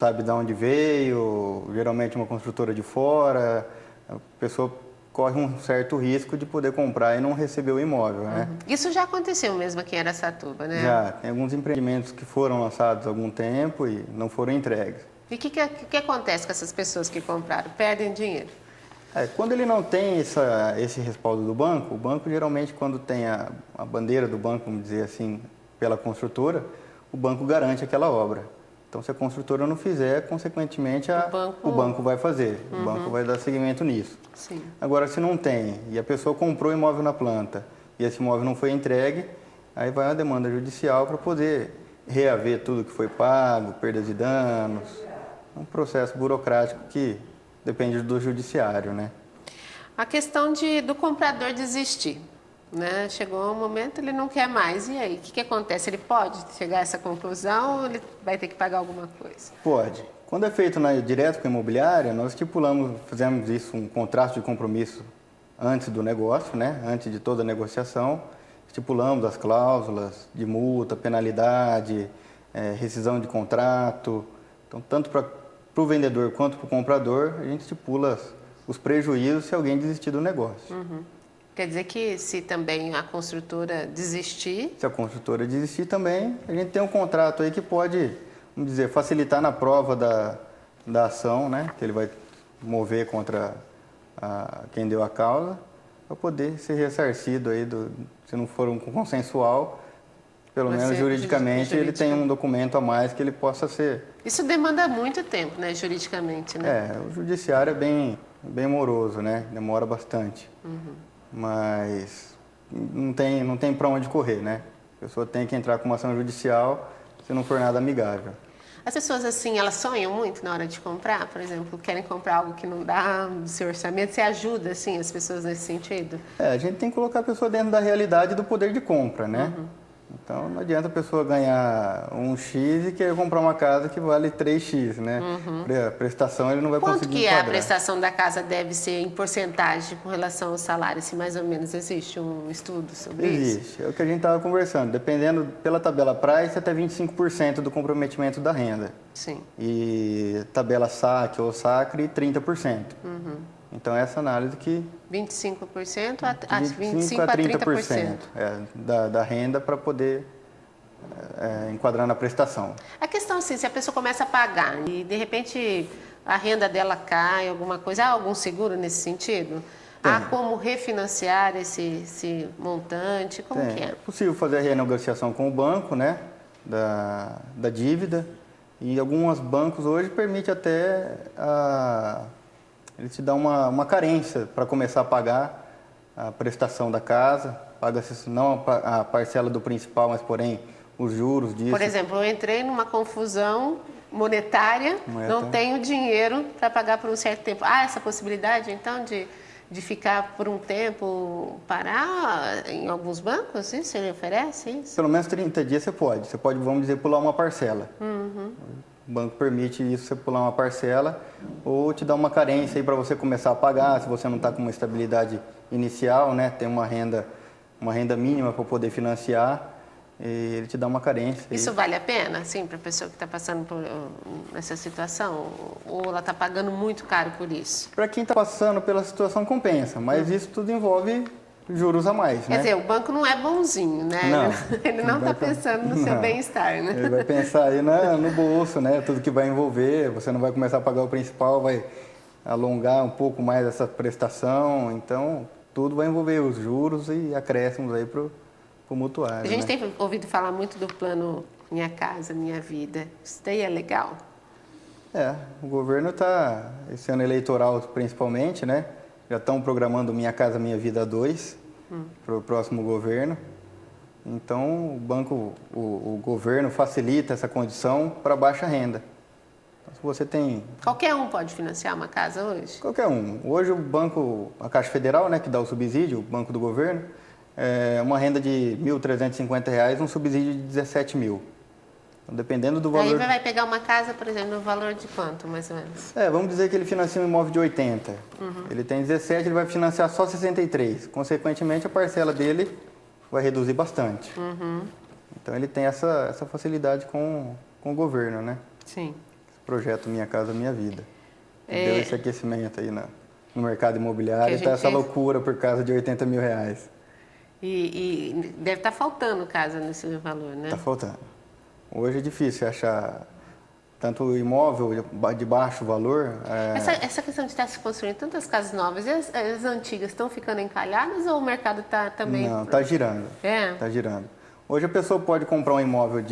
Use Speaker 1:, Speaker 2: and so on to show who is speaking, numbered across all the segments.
Speaker 1: sabe de onde veio, geralmente uma construtora de fora, a pessoa corre um certo risco de poder comprar e não receber o imóvel, né?
Speaker 2: Isso já aconteceu mesmo aqui em Araçatuba, né?
Speaker 1: Já, tem alguns empreendimentos que foram lançados há algum tempo e não foram entregues.
Speaker 2: E o que acontece com essas pessoas que compraram? Perdem dinheiro?
Speaker 1: Quando ele não tem esse respaldo do banco, o banco geralmente quando tem a bandeira do banco, vamos dizer assim, pela construtora, o banco garante aquela obra. Então, se a construtora não fizer, consequentemente, o banco vai fazer. O banco vai dar seguimento nisso.
Speaker 2: Sim.
Speaker 1: Agora, se não tem e a pessoa comprou o imóvel na planta e esse imóvel não foi entregue, aí vai uma demanda judicial para poder reaver tudo que foi pago, perdas e danos. É um processo burocrático que depende do judiciário, né?
Speaker 2: A questão do comprador desistir, né? Chegou um momento, ele não quer mais. E aí, o que acontece? Ele pode chegar a essa conclusão ou ele vai ter que pagar alguma coisa?
Speaker 1: Pode. Quando é feito direto com a imobiliária, nós fizemos isso, um contrato de compromisso antes do negócio, né? Antes de toda a negociação. Estipulamos as cláusulas de multa, penalidade, rescisão de contrato. Então, tanto para o vendedor quanto para o comprador, a gente estipula os prejuízos se alguém desistir do negócio.
Speaker 2: Quer dizer que se também a construtora desistir...
Speaker 1: Se a construtora desistir também, a gente tem um contrato aí que pode, vamos dizer, facilitar na prova da ação, né? Que ele vai mover contra quem deu a causa, para poder ser ressarcido aí, se não for um consensual, pelo menos juridicamente ele tem um documento a mais que ele possa ser...
Speaker 2: Isso demanda muito tempo, né, juridicamente, né?
Speaker 1: O judiciário é bem moroso, né? Demora bastante. Mas não tem para onde correr, né? A pessoa tem que entrar com uma ação judicial se não for nada amigável.
Speaker 2: As pessoas, assim, elas sonham muito na hora de comprar? Por exemplo, querem comprar algo que não dá do seu orçamento? Você ajuda, assim, as pessoas nesse sentido?
Speaker 1: A gente tem que colocar a pessoa dentro da realidade do poder de compra, né? Então, não adianta a pessoa ganhar um X e querer comprar uma casa que vale 3X, né? A prestação ele não vai conseguir
Speaker 2: Quanto que
Speaker 1: enquadrar.
Speaker 2: a prestação da casa deve ser em porcentagem com relação ao salário? Se mais ou menos existe um estudo sobre isso?
Speaker 1: Existe. É o que a gente estava conversando. Dependendo, pela tabela Price, até 25% do comprometimento da renda.
Speaker 2: Sim.
Speaker 1: E tabela SAC ou SACRE, 30%. Então, essa análise que...
Speaker 2: 25% a 30%.
Speaker 1: Da renda para poder enquadrar na prestação.
Speaker 2: A questão assim, se a pessoa começa a pagar e de repente a renda dela cai, alguma coisa, há algum seguro nesse sentido? Há como refinanciar esse montante? Como que é?
Speaker 1: É possível fazer a renegociação com o banco, né, da dívida. E alguns bancos hoje permitem até ele te dá uma carência para começar a pagar a prestação da casa, paga-se não a parcela do principal, mas porém os juros disso.
Speaker 2: Por exemplo, eu entrei numa confusão monetária, não tenho dinheiro para pagar por um certo tempo. Há essa possibilidade, então, de ficar por um tempo, parar em alguns bancos? Isso ele oferece? Isso?
Speaker 1: Pelo menos 30 dias você pode. Você pode, vamos dizer, pular uma parcela. O banco permite isso, você pular uma parcela ou te dá uma carência aí para você começar a pagar, se você não está com uma estabilidade inicial, né? Tem uma renda mínima para poder financiar, e ele te dá uma carência.
Speaker 2: Isso vale a pena, assim, para a pessoa que está passando por essa situação? Ou ela está pagando muito caro por isso?
Speaker 1: Para quem está passando pela situação, compensa, mas isso tudo envolve juros a mais, né?
Speaker 2: Quer dizer, o banco não é bonzinho, né?
Speaker 1: Não.
Speaker 2: Ele não está pensando no seu bem-estar, né?
Speaker 1: Ele vai pensar aí no bolso, né? Tudo que vai envolver, você não vai começar a pagar o principal, vai alongar um pouco mais essa prestação, então tudo vai envolver os juros e acréscimos aí para o mutuário.
Speaker 2: A gente
Speaker 1: né?
Speaker 2: tem ouvido falar muito do plano Minha Casa Minha Vida. Isso daí é legal?
Speaker 1: O governo está, esse ano eleitoral principalmente, né? Já estão programando Minha Casa Minha Vida 2 para o próximo governo. Então, o governo facilita essa condição para baixa renda. Então, se você tem...
Speaker 2: Qualquer um pode financiar uma casa hoje?
Speaker 1: Qualquer um. Hoje a Caixa Federal, né, que dá o subsídio, o Banco do Governo, uma renda de R$ 1.350, um subsídio de R$ 17.000. Então, dependendo do valor...
Speaker 2: Aí vai pegar uma casa, por exemplo, no valor de quanto, mais ou menos?
Speaker 1: Vamos dizer que ele financia um imóvel de 80. Ele tem 17, ele vai financiar só 63. Consequentemente, a parcela dele vai reduzir bastante. Então, ele tem essa facilidade com o governo, né?
Speaker 2: Sim.
Speaker 1: projeto Minha Casa Minha Vida. Deu esse aquecimento aí no mercado imobiliário, está essa loucura por causa de R$80 mil.
Speaker 2: E deve estar faltando casa nesse valor, né?
Speaker 1: Está faltando. Hoje é difícil achar tanto imóvel de baixo valor.
Speaker 2: Essa questão de estar se construindo tantas casas novas, e as antigas estão ficando encalhadas ou o mercado está também...
Speaker 1: Não, está girando. Está girando. Hoje a pessoa pode comprar um imóvel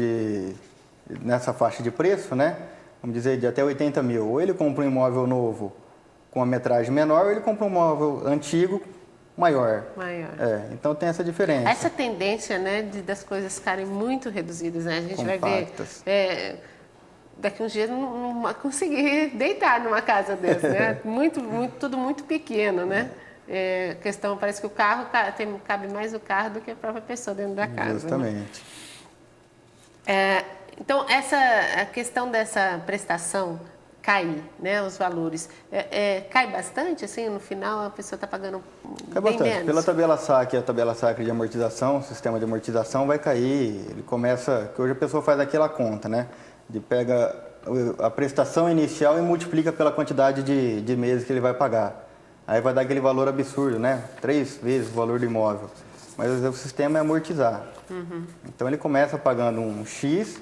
Speaker 1: nessa faixa de preço, né? Vamos dizer, de até 80 mil. Ou ele compra um imóvel novo com a metragem menor, ou ele compra um imóvel antigo maior. Então tem essa diferença.
Speaker 2: Essa tendência, né, das coisas ficarem muito reduzidas, né? A gente
Speaker 1: compactas.
Speaker 2: Vai ver, daqui uns dias não vai conseguir deitar numa casa dessa, né? Tudo muito pequeno, né? Questão, parece que o carro cabe mais o carro do que a própria pessoa dentro da casa.
Speaker 1: Justamente.
Speaker 2: Né? Então, a questão dessa prestação cair, né, os valores, cai bastante, assim, no final a pessoa está pagando
Speaker 1: cai
Speaker 2: bem
Speaker 1: bastante.
Speaker 2: menos?
Speaker 1: Pela tabela SAC, a tabela SAC de amortização, o sistema de amortização vai cair, ele começa, que hoje a pessoa faz aquela conta, né, de pega a prestação inicial e multiplica pela quantidade de meses que ele vai pagar. Aí vai dar aquele valor absurdo, né, 3 vezes o valor do imóvel. Mas o sistema é amortizar. Então ele começa pagando um X,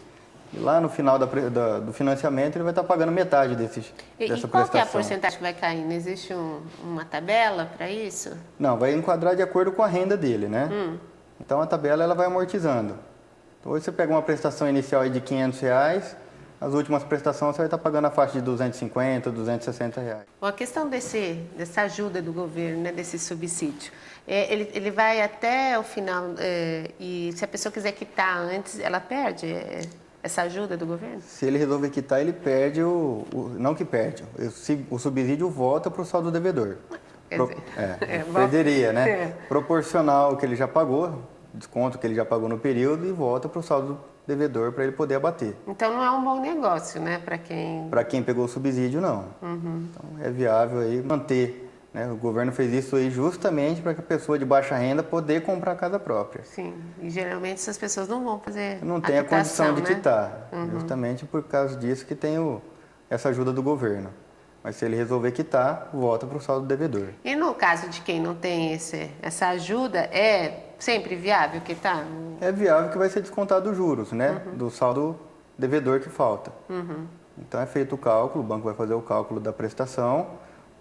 Speaker 1: e lá no final do financiamento ele vai estar pagando metade dessa prestação.
Speaker 2: E qual que é a porcentagem que vai cair? Não existe uma tabela para isso?
Speaker 1: Não, vai enquadrar de acordo com a renda dele, né? Então a tabela ela vai amortizando. Então hoje você pega uma prestação inicial aí de R$500, as últimas prestações você vai estar pagando a faixa de R$250, R$260.
Speaker 2: Bom, a questão dessa ajuda do governo, né, desse subsídio, ele vai até o final e se a pessoa quiser quitar antes, ela perde essa ajuda do governo?
Speaker 1: Se ele resolver quitar, ele perde não que perde, o subsídio volta para o saldo devedor. Perderia, né? Proporcional ao que ele já pagou, desconto que ele já pagou no período e volta para o saldo devedor para ele poder abater.
Speaker 2: Então não é um bom negócio, né? Para quem
Speaker 1: pegou o subsídio, não. Então é viável aí manter. Né? O governo fez isso aí justamente para que a pessoa de baixa renda poder comprar a casa própria.
Speaker 2: Sim, e geralmente essas pessoas não vão fazer
Speaker 1: não tem a condição de quitar, justamente por causa disso que tem essa ajuda do governo. Mas se ele resolver quitar, volta para o saldo devedor.
Speaker 2: E no caso de quem não tem essa ajuda, é sempre viável quitar?
Speaker 1: É viável que vai ser descontado os juros, né? Do saldo devedor que falta. Então é feito o cálculo, o banco vai fazer o cálculo da prestação,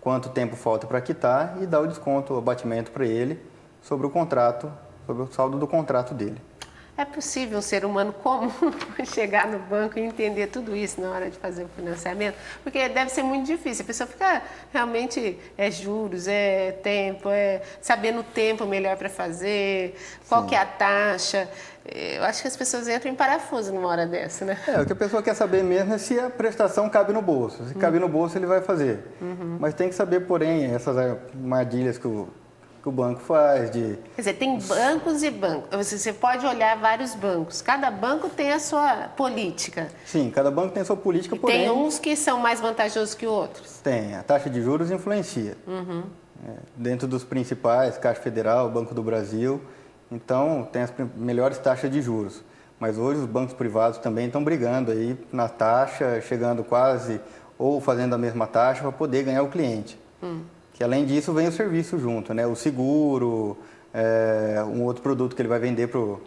Speaker 1: quanto tempo falta para quitar e dá o desconto, o abatimento para ele sobre o contrato, sobre o saldo do contrato dele.
Speaker 2: É possível um ser humano comum chegar no banco e entender tudo isso na hora de fazer o financiamento? Porque deve ser muito difícil. A pessoa fica realmente, juros, tempo, sabendo o tempo melhor para fazer, qual que é a taxa. Eu acho que as pessoas entram em parafuso numa hora dessa, né?
Speaker 1: O que a pessoa quer saber mesmo é se a prestação cabe no bolso. Se cabe no bolso, ele vai fazer. Mas tem que saber, porém, essas armadilhas que o banco faz. Quer
Speaker 2: dizer, tem bancos e bancos. Você pode olhar vários bancos. Cada banco tem a sua política.
Speaker 1: Sim, cada banco tem a sua política, porém...
Speaker 2: Tem uns que são mais vantajosos que outros.
Speaker 1: Tem. A taxa de juros influencia. Dentro dos principais, Caixa Federal, Banco do Brasil. Então, tem as melhores taxas de juros. Mas hoje os bancos privados também estão brigando aí na taxa, chegando quase ou fazendo a mesma taxa para poder ganhar o cliente. Que além disso vem o serviço junto, né? O seguro, um outro produto que ele vai vender para o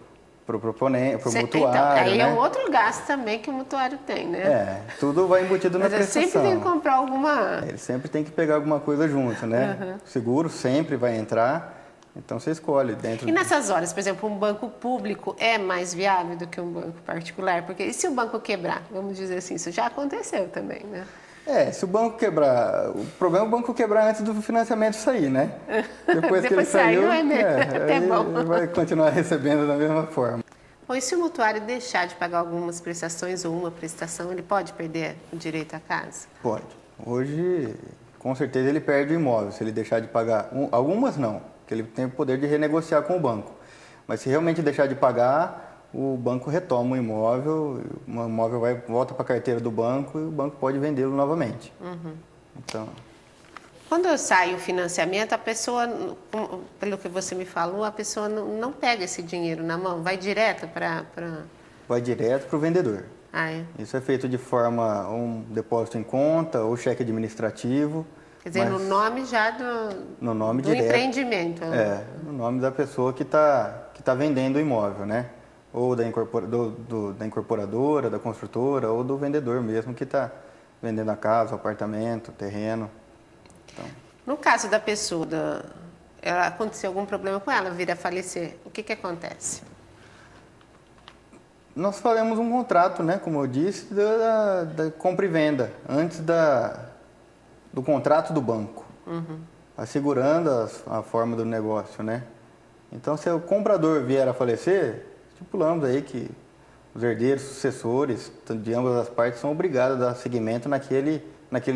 Speaker 1: mutuário.
Speaker 2: Então, aí é um outro gasto também que o mutuário tem, né?
Speaker 1: Tudo vai embutido na prestação.
Speaker 2: Mas sempre tem que comprar alguma...
Speaker 1: Ele sempre tem que pegar alguma coisa junto, né? O seguro sempre vai entrar, então você escolhe dentro...
Speaker 2: E nessas horas, por exemplo, um banco público é mais viável do que um banco particular? Porque e se o banco quebrar? Vamos dizer assim, isso já aconteceu também, né?
Speaker 1: Se o banco quebrar, o problema é o banco quebrar antes do financiamento sair, né? Depois que ele saiu, ele vai continuar recebendo da mesma forma.
Speaker 2: Bom, e se o mutuário deixar de pagar algumas prestações ou uma prestação, ele pode perder o direito à casa?
Speaker 1: Pode. Hoje, com certeza, ele perde o imóvel. Se ele deixar de pagar, algumas não, porque ele tem o poder de renegociar com o banco. Mas se realmente deixar de pagar, o banco retoma o imóvel volta para a carteira do banco e o banco pode vendê-lo novamente. Então...
Speaker 2: Quando sai o financiamento, a pessoa, pelo que você me falou, a pessoa não pega esse dinheiro na mão, vai direto para...
Speaker 1: Vai direto para o vendedor.
Speaker 2: Ah, é?
Speaker 1: Isso é feito de forma um depósito em conta ou cheque administrativo.
Speaker 2: Quer dizer, no nome já
Speaker 1: no nome
Speaker 2: do
Speaker 1: direto,
Speaker 2: empreendimento.
Speaker 1: No nome da pessoa que tá vendendo o imóvel, né? Ou da incorporadora, da construtora, ou do vendedor mesmo que está vendendo a casa, o apartamento, o terreno. Então,
Speaker 2: no caso da pessoa, aconteceu algum problema com ela, vir a falecer, o que acontece?
Speaker 1: nós faremos um contrato, né? Como eu disse, da compra e venda, antes do contrato do banco, assegurando a forma do negócio, né? Então, se o comprador vier a falecer, estipulamos aí que os herdeiros, sucessores de ambas as partes são obrigados a dar seguimento naquele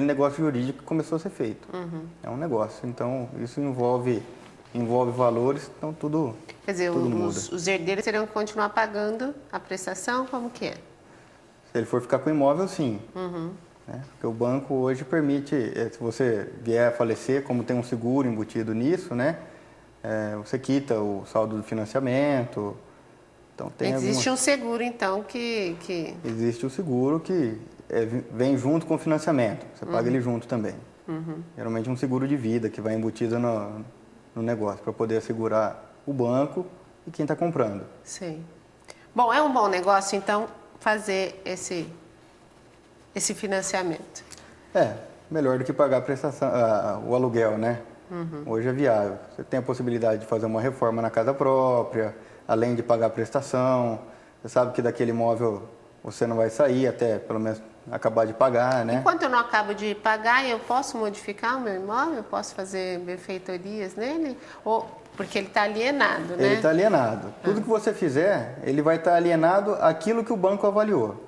Speaker 1: negócio jurídico que começou a ser feito. É um negócio, então isso envolve valores, então tudo
Speaker 2: Quer dizer,
Speaker 1: tudo muda.
Speaker 2: Os herdeiros terão que continuar pagando a prestação, como que é?
Speaker 1: Se ele for ficar com o imóvel, sim. Né? Porque o banco hoje permite, se você vier a falecer, como tem um seguro embutido nisso, né? Você quita o saldo do financiamento. Então,
Speaker 2: Existe um seguro, então, que...
Speaker 1: Existe o seguro que vem junto com o financiamento. Você paga ele junto também. Geralmente um seguro de vida que vai embutido no negócio, para poder assegurar o banco e quem está comprando.
Speaker 2: Sim. Bom, é um bom negócio, então, fazer esse financiamento.
Speaker 1: Melhor do que pagar a prestação, o aluguel, né? Hoje é viável. Você tem a possibilidade de fazer uma reforma na casa própria, além de pagar a prestação. Você sabe que daquele imóvel você não vai sair até, pelo menos, acabar de pagar, né?
Speaker 2: Enquanto eu não acabo de pagar, eu posso modificar o meu imóvel? Eu posso fazer benfeitorias nele? Ou porque ele está alienado, né?
Speaker 1: Ele está alienado. Tudo que você fizer, ele vai estar alienado àquilo que o banco avaliou.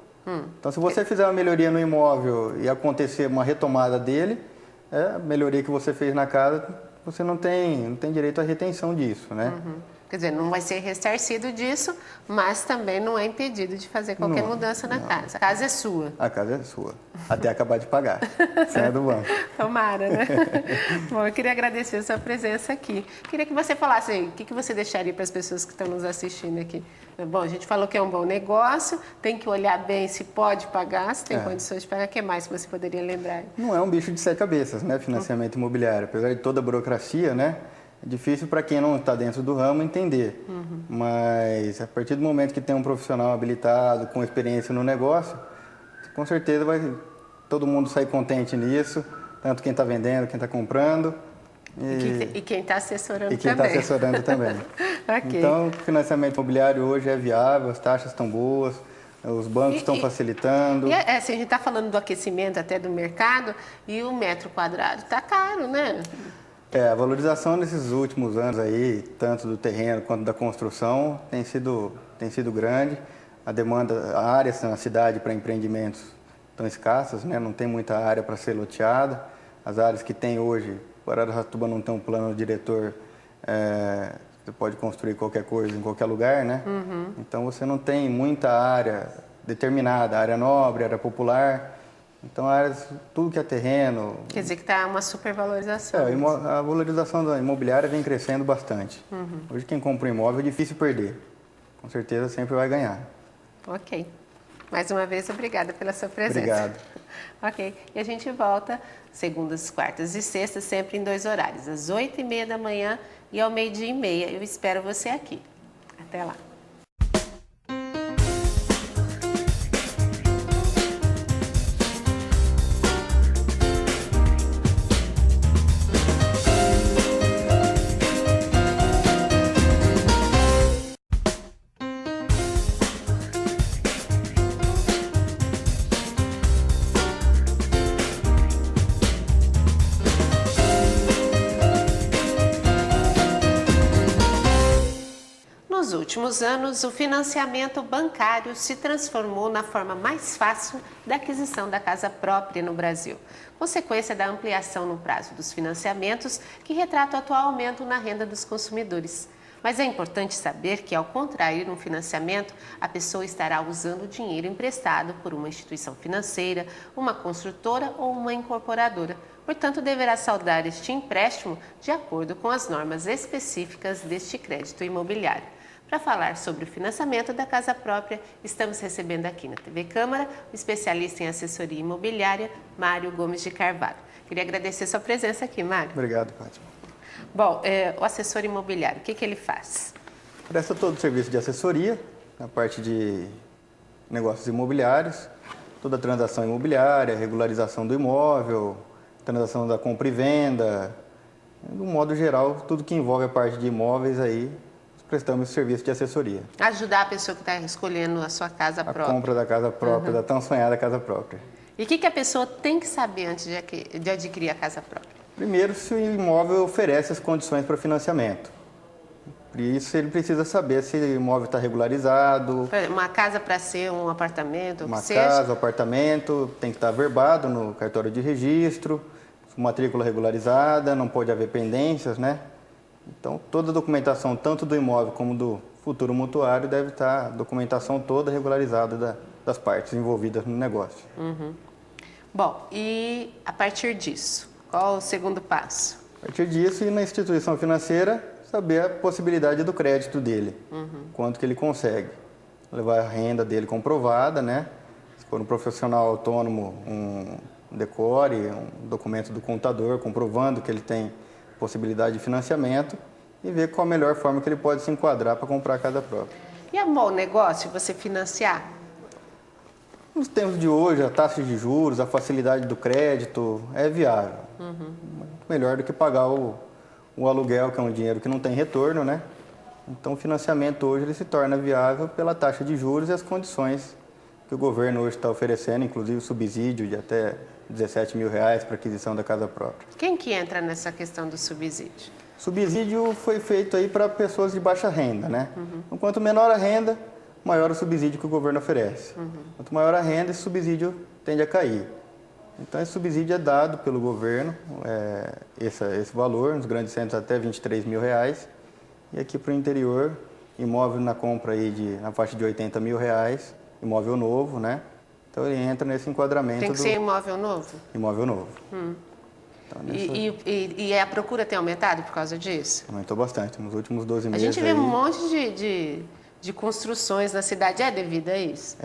Speaker 1: Então, se você fizer uma melhoria no imóvel e acontecer uma retomada dele, a melhoria que você fez na casa, você não tem direito à retenção disso, né?
Speaker 2: Quer dizer, não vai ser ressarcido disso, mas também não é impedido de fazer qualquer mudança na casa. A casa é sua.
Speaker 1: A casa é sua, até acabar de pagar. Sem a do banco.
Speaker 2: Tomara, né? Bom, eu queria agradecer a sua presença aqui. Queria que você falasse aí, o que você deixaria para as pessoas que estão nos assistindo aqui? Bom, a gente falou que é um bom negócio, tem que olhar bem se pode pagar, se tem condições de pagar. O que mais que você poderia lembrar?
Speaker 1: Não é um bicho de 7 cabeças, né? Financiamento imobiliário. Apesar de toda a burocracia, né? É difícil para quem não está dentro do ramo entender. Mas a partir do momento que tem um profissional habilitado, com experiência no negócio, com certeza vai todo mundo sair contente nisso, tanto quem está vendendo, quem está comprando.
Speaker 2: E quem está assessorando também.
Speaker 1: E quem está assessorando também.
Speaker 2: Okay.
Speaker 1: Então, o financiamento imobiliário hoje é viável, as taxas estão boas, os bancos estão facilitando.
Speaker 2: Assim, a gente está falando do aquecimento até do mercado, e o metro quadrado está caro, né?
Speaker 1: A valorização nesses últimos anos aí, tanto do terreno quanto da construção, tem sido grande. A demanda, a área na cidade para empreendimentos estão escassas, né? Não tem muita área para ser loteada. As áreas que tem hoje, Araçatuba não tem um plano diretor, você pode construir qualquer coisa em qualquer lugar, né? Então você não tem muita área determinada, área nobre, área popular. Então, tudo que é terreno...
Speaker 2: Quer dizer que está uma supervalorização.
Speaker 1: A valorização da imobiliária vem crescendo bastante. Hoje, quem compra um imóvel é difícil perder. Com certeza, sempre vai ganhar.
Speaker 2: Ok. Mais uma vez, obrigada pela sua presença.
Speaker 1: Obrigado.
Speaker 2: Ok. E a gente volta segundas, quartas e sextas, sempre em 2 horários. Às 8h30 da manhã e ao 12h30. Eu espero você aqui. Até lá. Nos últimos anos, o financiamento bancário se transformou na forma mais fácil da aquisição da casa própria no Brasil, consequência da ampliação no prazo dos financiamentos, que retrata o atual aumento na renda dos consumidores. Mas é importante saber que, ao contrair um financiamento, a pessoa estará usando dinheiro emprestado por uma instituição financeira, uma construtora ou uma incorporadora. Portanto, deverá saldar este empréstimo de acordo com as normas específicas deste crédito imobiliário. Para falar sobre o financiamento da casa própria, estamos recebendo aqui na TV Câmara o especialista em assessoria imobiliária, Mário Gomes de Carvalho. Queria agradecer sua presença aqui, Mário.
Speaker 1: Obrigado, Fátima.
Speaker 2: Bom, o assessor imobiliário, o que ele faz?
Speaker 1: Presta todo o serviço de assessoria, na parte de negócios imobiliários, toda a transação imobiliária, regularização do imóvel, transação da compra e venda, de um modo geral, tudo que envolve a parte de imóveis aí, prestamos esse serviço de assessoria.
Speaker 2: Ajudar a pessoa que está escolhendo a sua casa própria.
Speaker 1: A compra da casa própria, da tão sonhada casa própria.
Speaker 2: E o que a pessoa tem que saber antes de adquirir a casa própria?
Speaker 1: Primeiro, se o imóvel oferece as condições para financiamento. Por isso, ele precisa saber se o imóvel está regularizado.
Speaker 2: Uma casa para ser um apartamento,
Speaker 1: uma casa, um apartamento, tem que estar averbado no cartório de registro, matrícula regularizada, não pode haver pendências, né? Então, toda a documentação, tanto do imóvel como do futuro mutuário, deve estar a documentação toda regularizada das partes envolvidas no negócio.
Speaker 2: Bom, e a partir disso, qual o segundo passo?
Speaker 1: A partir disso, ir na instituição financeira, saber a possibilidade do crédito dele, quanto que ele consegue. Levar a renda dele comprovada, né? Se for um profissional autônomo, um decore, um documento do contador comprovando que ele tem possibilidade de financiamento e ver qual a melhor forma que ele pode se enquadrar para comprar a casa própria.
Speaker 2: E é um bom negócio você financiar?
Speaker 1: Nos tempos de hoje, a taxa de juros, a facilidade do crédito é viável. Muito melhor do que pagar o aluguel, que é um dinheiro que não tem retorno, né? Então, o financiamento hoje ele se torna viável pela taxa de juros e as condições que o governo hoje está oferecendo, inclusive subsídio de até R$17 mil para aquisição da casa própria.
Speaker 2: Quem que entra nessa questão do subsídio?
Speaker 1: Subsídio foi feito aí para pessoas de baixa renda, né? Então, quanto menor a renda, maior o subsídio que o governo oferece. Quanto maior a renda, esse subsídio tende a cair. Então, esse subsídio é dado pelo governo, esse valor, nos grandes centros até R$23 mil. E aqui para o interior, imóvel na compra aí na faixa de R$80 mil, imóvel novo, né? Então, ele entra nesse enquadramento.
Speaker 2: Tem que ser imóvel novo?
Speaker 1: Imóvel novo.
Speaker 2: Então, e a procura tem aumentado por causa disso?
Speaker 1: Aumentou bastante, nos últimos 12 meses.
Speaker 2: A gente vê um monte de construções na cidade, é devido a isso?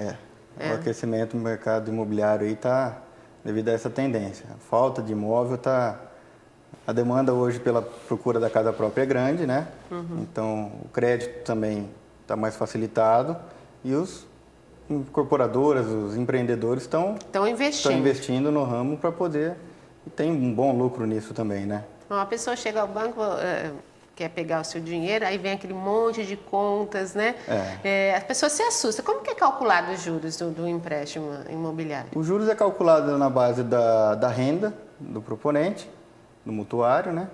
Speaker 1: O aquecimento do mercado imobiliário aí está devido a essa tendência. A falta de imóvel está... A demanda hoje pela procura da casa própria é grande, né? Então, o crédito também está mais facilitado e os incorporadoras, os empreendedores estão investindo no ramo para poder... E tem um bom lucro nisso também, né?
Speaker 2: Uma pessoa chega ao banco, quer pegar o seu dinheiro, aí vem aquele monte de contas, né? A pessoa se assusta. Como que é calculado os juros do empréstimo imobiliário?
Speaker 1: Os juros é calculado na base da renda do proponente, do mutuário, né?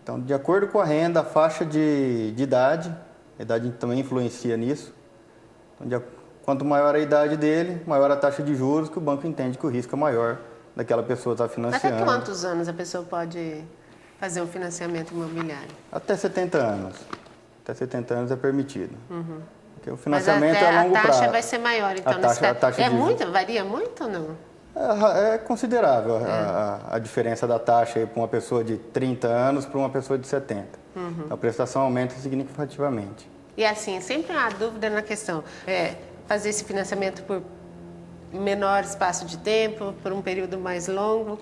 Speaker 1: Então, de acordo com a renda, a faixa de idade, a idade também influencia nisso. Então, quanto maior a idade dele, maior a taxa de juros, que o banco entende que o risco é maior daquela pessoa estar financiando.
Speaker 2: Até quantos anos a pessoa pode fazer um financiamento imobiliário?
Speaker 1: Até 70 anos. Até 70 anos é permitido. Porque o financiamento é a longo prazo.
Speaker 2: A taxa vai ser maior, então.
Speaker 1: A taxa
Speaker 2: varia muito ou não?
Speaker 1: É considerável a diferença da taxa para uma pessoa de 30 anos para uma pessoa de 70. A prestação aumenta significativamente.
Speaker 2: E assim, sempre há dúvida na questão. Fazer esse financiamento por menor espaço de tempo, por um período mais longo,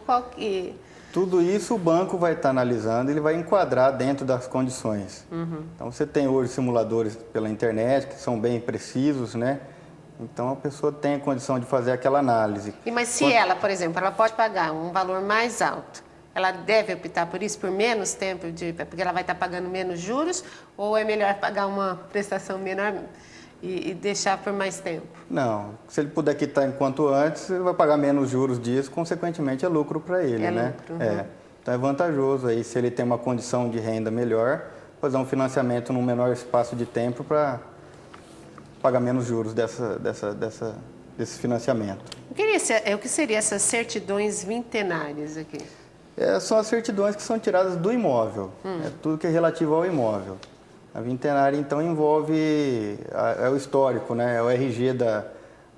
Speaker 1: Tudo isso o banco vai estar analisando, ele vai enquadrar dentro das condições. Então, você tem hoje simuladores pela internet que são bem precisos, né? Então, a pessoa tem a condição de fazer aquela análise.
Speaker 2: Mas se ela, por exemplo, ela pode pagar um valor mais alto, ela deve optar por isso, por menos tempo, porque ela vai estar pagando menos juros, ou é melhor pagar uma prestação menor e deixar por mais tempo?
Speaker 1: Não, se ele puder quitar enquanto antes, ele vai pagar menos juros disso, consequentemente é lucro para ele, né?
Speaker 2: Lucro.
Speaker 1: Então é vantajoso aí, se ele tem uma condição de renda melhor, fazer um financiamento num menor espaço de tempo para pagar menos juros desse financiamento.
Speaker 2: O que seriam essas certidões vintenárias aqui?
Speaker 1: São as certidões que são tiradas do imóvel, é tudo que é relativo ao imóvel. A vintenária, então, envolve o histórico, né? É o RG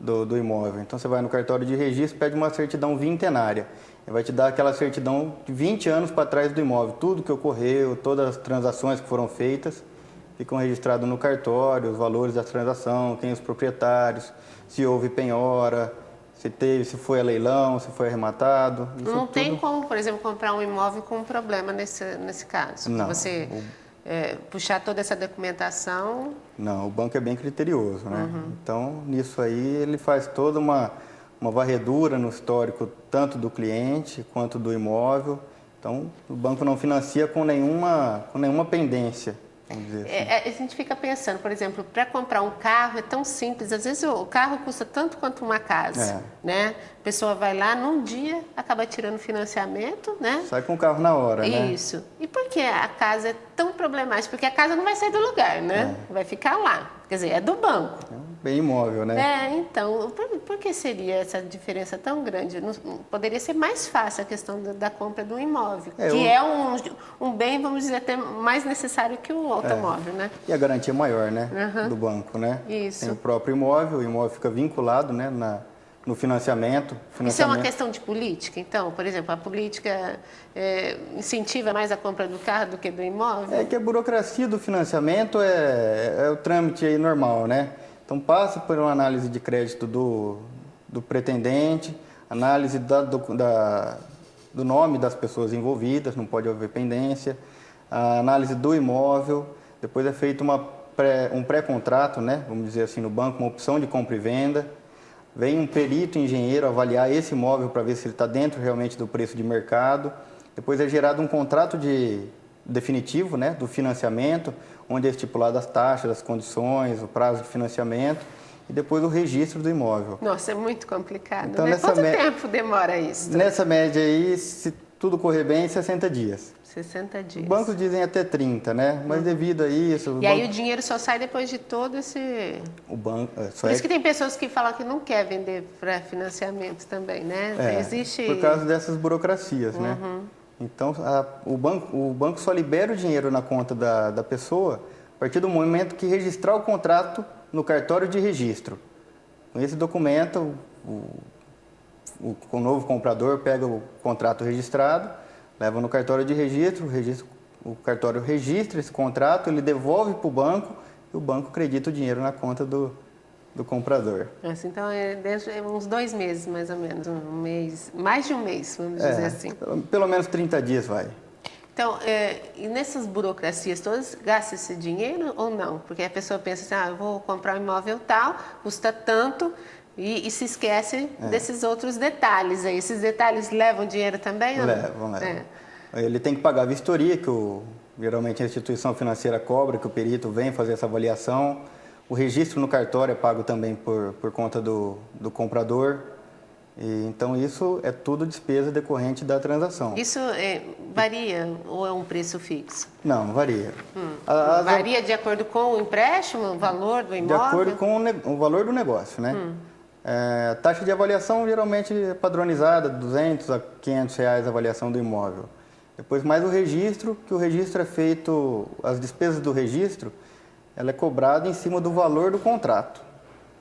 Speaker 1: do imóvel. Então, você vai no cartório de registro, pede uma certidão vintenária. Ele vai te dar aquela certidão de 20 anos para trás do imóvel. Tudo que ocorreu, todas as transações que foram feitas. ficam registrados no cartório os valores da transação, quem os proprietários, se houve penhora, se foi a leilão, se foi arrematado.
Speaker 2: Não tem como, por exemplo, comprar um imóvel com um problema nesse caso?
Speaker 1: Não.
Speaker 2: Você puxar toda essa documentação...
Speaker 1: Não, o banco é bem criterioso, né? Então, nisso aí, ele faz toda uma varredura no histórico, tanto do cliente quanto do imóvel. Então, o banco não financia com nenhuma pendência, vamos dizer assim.
Speaker 2: A gente fica pensando, por exemplo, para comprar um carro é tão simples. Às vezes o carro custa tanto quanto uma casa, né? A pessoa vai lá, num dia, acaba tirando financiamento, né?
Speaker 1: Sai com o carro na hora, né?
Speaker 2: Isso. E por que a casa é tão problemática? Porque a casa não vai sair do lugar, né? Vai ficar lá. Quer dizer, é do banco.
Speaker 1: Bem imóvel, né?
Speaker 2: Então, por que seria essa diferença tão grande? Poderia ser mais fácil a questão da compra do imóvel, que é um bem, vamos dizer, até mais necessário que o automóvel, né?
Speaker 1: E a garantia maior, né? Do banco, né?
Speaker 2: Isso.
Speaker 1: Tem o próprio imóvel, o imóvel fica vinculado, né? No financiamento.
Speaker 2: Isso é uma questão de política, então? Por exemplo, a política incentiva mais a compra do carro do que do imóvel?
Speaker 1: É que a burocracia do financiamento é o trâmite aí normal, né? Então, passa por uma análise de crédito do pretendente, análise do nome das pessoas envolvidas, não pode haver pendência, a análise do imóvel, depois é feito um pré-contrato, né? Vamos dizer assim, no banco, uma opção de compra e venda. Vem um perito engenheiro avaliar esse imóvel para ver se ele está dentro realmente do preço de mercado. Depois é gerado um contrato definitivo, né, do financiamento, onde é estipulado as taxas, as condições, o prazo de financiamento e depois o registro do imóvel.
Speaker 2: Nossa, é muito complicado,
Speaker 1: então,
Speaker 2: né? Quanto tempo demora isso?
Speaker 1: Nessa média aí, se tudo correr bem, 60 dias.
Speaker 2: 60 dias.
Speaker 1: Os bancos dizem até 30, né? Mas devido a isso...
Speaker 2: Aí o dinheiro só sai depois de todo esse...
Speaker 1: O banco...
Speaker 2: Por isso que tem pessoas que falam que não quer vender para financiamento também, né? Existe...
Speaker 1: Por causa dessas burocracias, né? Então, o banco só libera o dinheiro na conta da pessoa a partir do momento que registrar o contrato no cartório de registro. Com esse documento, o novo comprador pega o contrato registrado, leva no cartório de registro, o cartório registra esse contrato, ele devolve para o banco e o banco acredita o dinheiro na conta do comprador.
Speaker 2: Assim, então, uns 2 meses, mais ou menos, um mês, mais de um mês, vamos dizer assim.
Speaker 1: Pelo menos 30 dias vai.
Speaker 2: Então, e nessas burocracias todas, gasta esse dinheiro ou não? Porque a pessoa pensa assim, eu vou comprar um imóvel tal, custa tanto, e se esquece desses outros detalhes aí. Esses detalhes levam dinheiro também?
Speaker 1: Levam. Ele tem que pagar a vistoria, que geralmente a instituição financeira cobra, que o perito vem fazer essa avaliação. O registro no cartório é pago também por conta do comprador. Então, isso é tudo despesa decorrente da transação.
Speaker 2: Isso varia ou é um preço fixo?
Speaker 1: Não, varia.
Speaker 2: Varia de acordo com o empréstimo, o valor do imóvel?
Speaker 1: De acordo com o valor do negócio, né? A taxa de avaliação geralmente é padronizada, R$200 a R$500 a avaliação do imóvel. Depois mais o registro, que o registro é feito, as despesas do registro, ela é cobrada em cima do valor do contrato,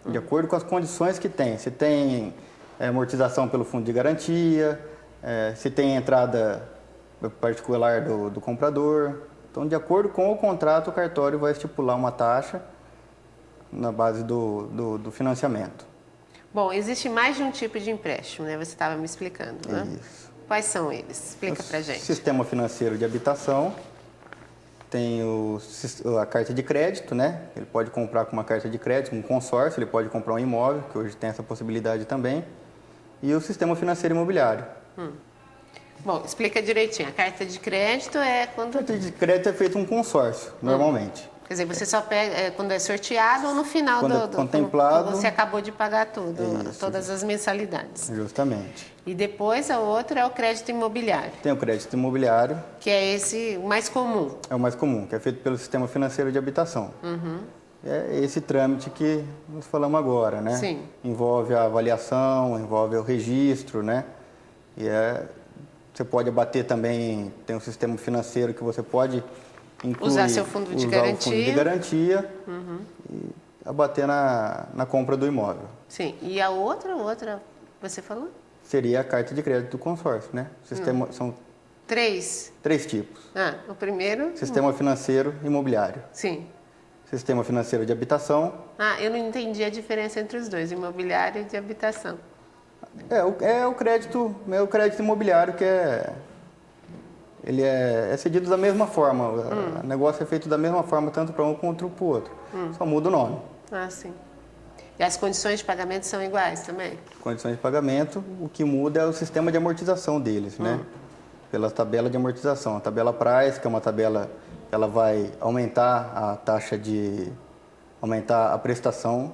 Speaker 1: de acordo com as condições que tem. Se tem amortização pelo fundo de garantia, se tem entrada particular do comprador. Então, de acordo com o contrato, o cartório vai estipular uma taxa na base do financiamento.
Speaker 2: Bom, existe mais de um tipo de empréstimo, né? Você estava me explicando, né?
Speaker 1: Isso.
Speaker 2: Quais são eles? Explica pra gente.
Speaker 1: Sistema financeiro de habitação, tem a carta de crédito, né? Ele pode comprar com uma carta de crédito, um consórcio, ele pode comprar um imóvel, que hoje tem essa possibilidade também. E o sistema financeiro imobiliário.
Speaker 2: Bom, explica direitinho. A carta de crédito é quando...
Speaker 1: A carta de crédito é feito um consórcio, normalmente.
Speaker 2: Quer dizer, você só pega quando é sorteado ou no final
Speaker 1: quando é contemplado.
Speaker 2: Quando você acabou de pagar tudo,
Speaker 1: Isso.
Speaker 2: todas as mensalidades.
Speaker 1: Justamente.
Speaker 2: E depois a outra é o crédito imobiliário.
Speaker 1: Tem o crédito imobiliário.
Speaker 2: Que é esse o mais comum.
Speaker 1: É o mais comum, que é feito pelo sistema financeiro de habitação. É esse trâmite que nós falamos agora, né?
Speaker 2: Sim.
Speaker 1: Envolve a avaliação, envolve o registro, né? E você pode abater também, tem um sistema financeiro que você pode incluir,
Speaker 2: usar seu fundo de garantia.
Speaker 1: O fundo de garantia e abater na compra do imóvel.
Speaker 2: Sim. E a outra, você falou?
Speaker 1: Seria a carta de crédito do consórcio, né? São
Speaker 2: 3
Speaker 1: tipos.
Speaker 2: o primeiro?
Speaker 1: Sistema financeiro imobiliário.
Speaker 2: Sim.
Speaker 1: sistema financeiro de habitação.
Speaker 2: Ah, eu não entendi a diferença entre os dois, imobiliário e de habitação.
Speaker 1: O crédito imobiliário que ele é cedido da mesma forma. O negócio é feito da mesma forma, tanto para um quanto para o outro. Só muda o nome.
Speaker 2: Ah, sim. E as condições de pagamento são iguais também?
Speaker 1: Condições de pagamento, o que muda é o sistema de amortização deles, né? Pela tabela de amortização. A tabela Price, que é uma tabela que ela vai aumentar a taxa aumentar a prestação.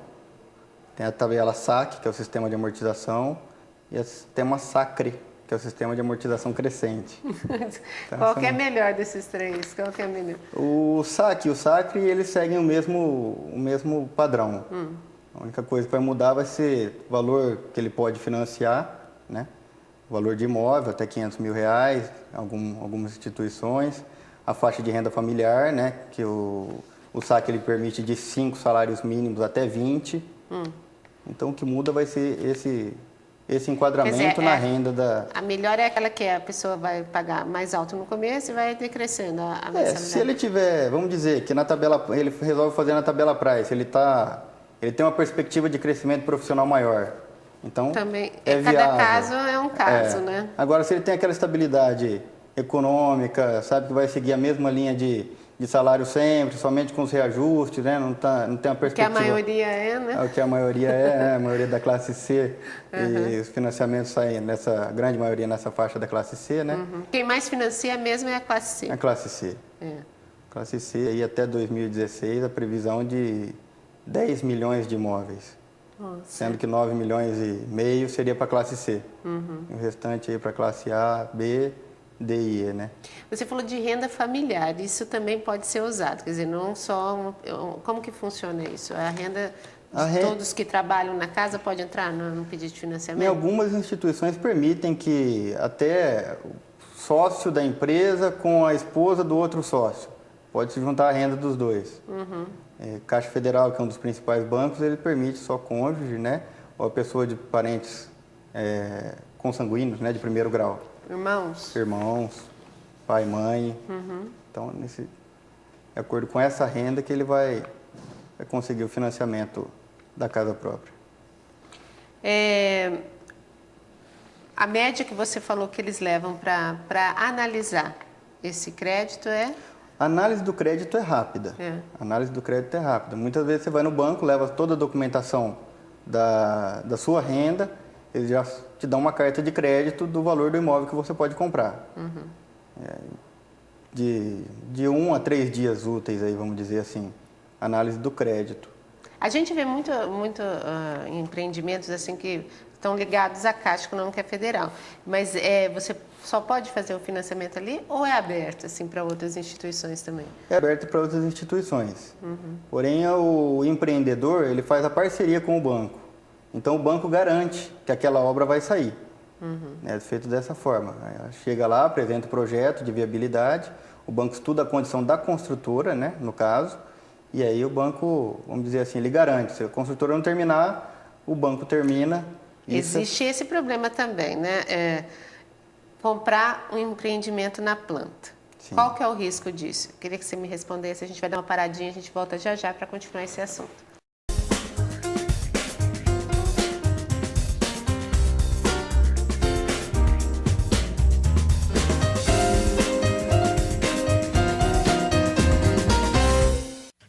Speaker 1: Tem a tabela SAC, que é o sistema de amortização, e o sistema SACRE, que é o sistema de amortização crescente. Então,
Speaker 2: Qual que é melhor desses três? Qual que é melhor?
Speaker 1: O SAC e o SACRE, eles seguem o mesmo padrão. A única coisa que vai mudar vai ser o valor que ele pode financiar, né? O valor de imóvel, até R$500 mil, algumas instituições. A faixa de renda familiar, né? Que o SAC ele permite de 5 salários mínimos até 20. Então, o que muda vai ser esse enquadramento na renda da...
Speaker 2: A melhor é aquela que a pessoa vai pagar mais alto no começo e vai decrescendo a mensalidade.
Speaker 1: Se ele tiver, vamos dizer, que na tabela, ele resolve fazer na tabela Price, ele tem uma perspectiva de crescimento profissional maior. Então,
Speaker 2: também,
Speaker 1: é
Speaker 2: cada
Speaker 1: viável.
Speaker 2: caso é um caso, né?
Speaker 1: Agora, se ele tem aquela estabilidade econômica, sabe que vai seguir a mesma linha de salário sempre, somente com os reajustes, né? Não tem uma perspectiva...
Speaker 2: Que a maioria é, né?
Speaker 1: É o que a maioria é, a maioria da classe C. E os financiamentos saem, a grande maioria nessa faixa da classe C, né?
Speaker 2: Quem mais financia mesmo é a classe C.
Speaker 1: A classe C. Classe C, aí até 2016, a previsão de 10 milhões de imóveis. Sendo que 9 milhões e meio seria para a classe C. E o restante aí para a classe A, B, D e E, né?
Speaker 2: Você falou de renda familiar, isso também pode ser usado, quer dizer, não só... Como que funciona isso? A renda de todos que trabalham na casa pode entrar no pedido de financiamento?
Speaker 1: Em algumas instituições permitem que até o sócio da empresa com a esposa do outro sócio pode se juntar a renda dos dois. Caixa Federal, que é um dos principais bancos, ele permite só cônjuge, né? Ou a pessoa de parentes consanguíneos, né? De primeiro grau. Irmãos, pai, mãe. Então, de acordo com essa renda que ele vai conseguir o financiamento da casa própria.
Speaker 2: A média que você falou que eles levam para analisar esse crédito é?
Speaker 1: A análise do crédito é rápida. A análise do crédito é rápida. Muitas vezes você vai no banco, leva toda a documentação da sua renda, eles já te dão uma carta de crédito do valor do imóvel que você pode comprar. De 1 a 3 dias úteis, aí, vamos dizer assim, análise do crédito.
Speaker 2: A gente vê muito empreendimentos assim que estão ligados à Caixa Econômica Federal, mas você só pode fazer o financiamento ali ou é aberto assim, para outras instituições também? É
Speaker 1: aberto para outras instituições. Porém, o empreendedor ele faz a parceria com o banco. Então, o banco garante que aquela obra vai sair. É feito dessa forma. Chega lá, apresenta o projeto de viabilidade, o banco estuda a condição da construtora, né, no caso, e aí o banco, vamos dizer assim, ele garante. Se a construtora não terminar, o banco termina.
Speaker 2: Existe esse problema também, né? Comprar um empreendimento na planta. Sim. Qual que é o risco disso? Queria que você me respondesse. A gente vai dar uma paradinha, a gente volta já já para continuar esse assunto.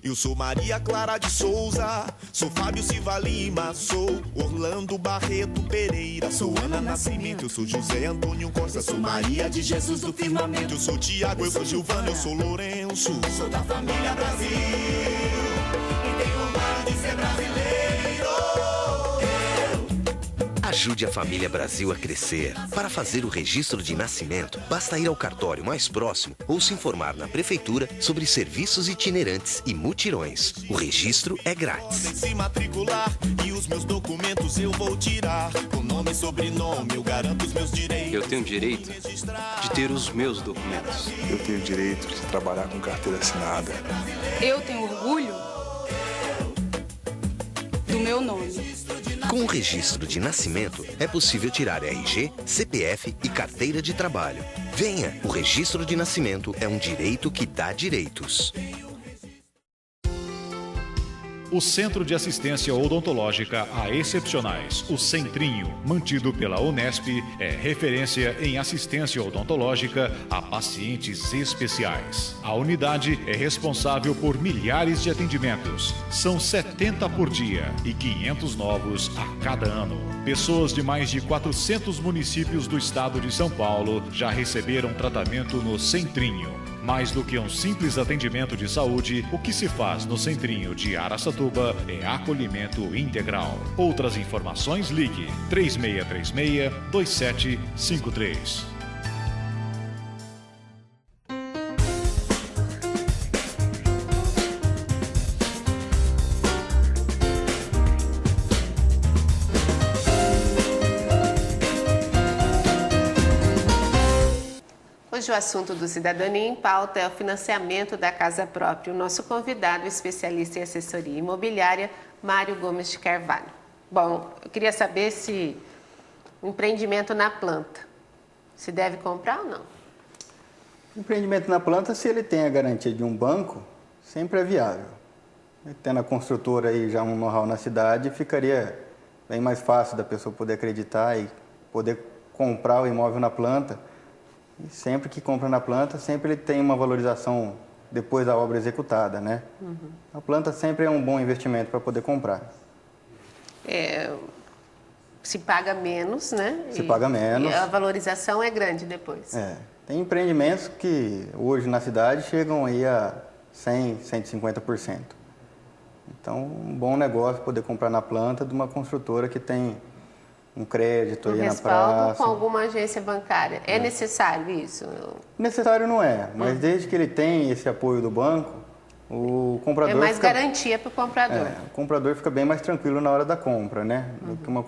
Speaker 3: Eu sou Maria Clara de Souza, sou Fábio Silva Lima, sou Orlando Barreto Pereira, sou Ana Nascimento, eu sou José Antônio Costa, sou Maria de Jesus do Firmamento, eu sou Tiago, eu sou Gilvana, eu sou Lourenço, sou da família Brasil e tenho orgulho de ser brasileiro.
Speaker 4: Ajude a família Brasil a crescer. Para fazer o registro de nascimento, basta ir ao cartório mais próximo ou se informar na prefeitura sobre serviços itinerantes e mutirões. O registro é grátis.
Speaker 3: Podem se matricular e os meus documentos eu vou tirar. Com nome e sobrenome eu garanto os meus direitos.
Speaker 5: Eu tenho direito de ter os meus documentos.
Speaker 6: Eu tenho direito de trabalhar com carteira assinada.
Speaker 7: Eu tenho orgulho do meu nome.
Speaker 4: Com o registro de nascimento, é possível tirar RG, CPF e carteira de trabalho. Venha, o registro de nascimento é um direito que dá direitos.
Speaker 8: O Centro de Assistência Odontológica a Excepcionais, o Centrinho, mantido pela Unesp, é referência em assistência odontológica a pacientes especiais. A unidade é responsável por milhares de atendimentos. São 70 por dia e 500 novos a cada ano. Pessoas de mais de 400 municípios do estado de São Paulo já receberam tratamento no Centrinho. Mais do que um simples atendimento de saúde, o que se faz no Centrinho de Araçatuba é acolhimento integral. Outras informações, ligue 3636-2753.
Speaker 2: Hoje o assunto do Cidadania em Pauta é o financiamento da casa própria. O nosso convidado, especialista em assessoria imobiliária, Mário Gomes de Carvalho. Bom, eu queria saber se o empreendimento na planta, se deve comprar ou não?
Speaker 1: Empreendimento na planta, se ele tem a garantia de um banco, sempre é viável. E tendo a construtora aí já um know-how na cidade, ficaria bem mais fácil da pessoa poder acreditar e poder comprar o imóvel na planta. E sempre que compra na planta, sempre ele tem uma valorização depois da obra executada, né? A planta sempre é um bom investimento para poder comprar.
Speaker 2: Se paga menos, né?
Speaker 1: Se paga menos.
Speaker 2: E a valorização é grande depois.
Speaker 1: Tem empreendimentos que hoje na cidade chegam aí a 100%, 150%. Então, um bom negócio poder comprar na planta de uma construtora que tem um crédito aí na praça.
Speaker 2: Com alguma agência bancária. É necessário isso?
Speaker 1: Necessário não é, mas desde que ele tenha esse apoio do banco, o comprador
Speaker 2: é mais garantia para o comprador.
Speaker 1: O comprador fica bem mais tranquilo na hora da compra, né? Do que uma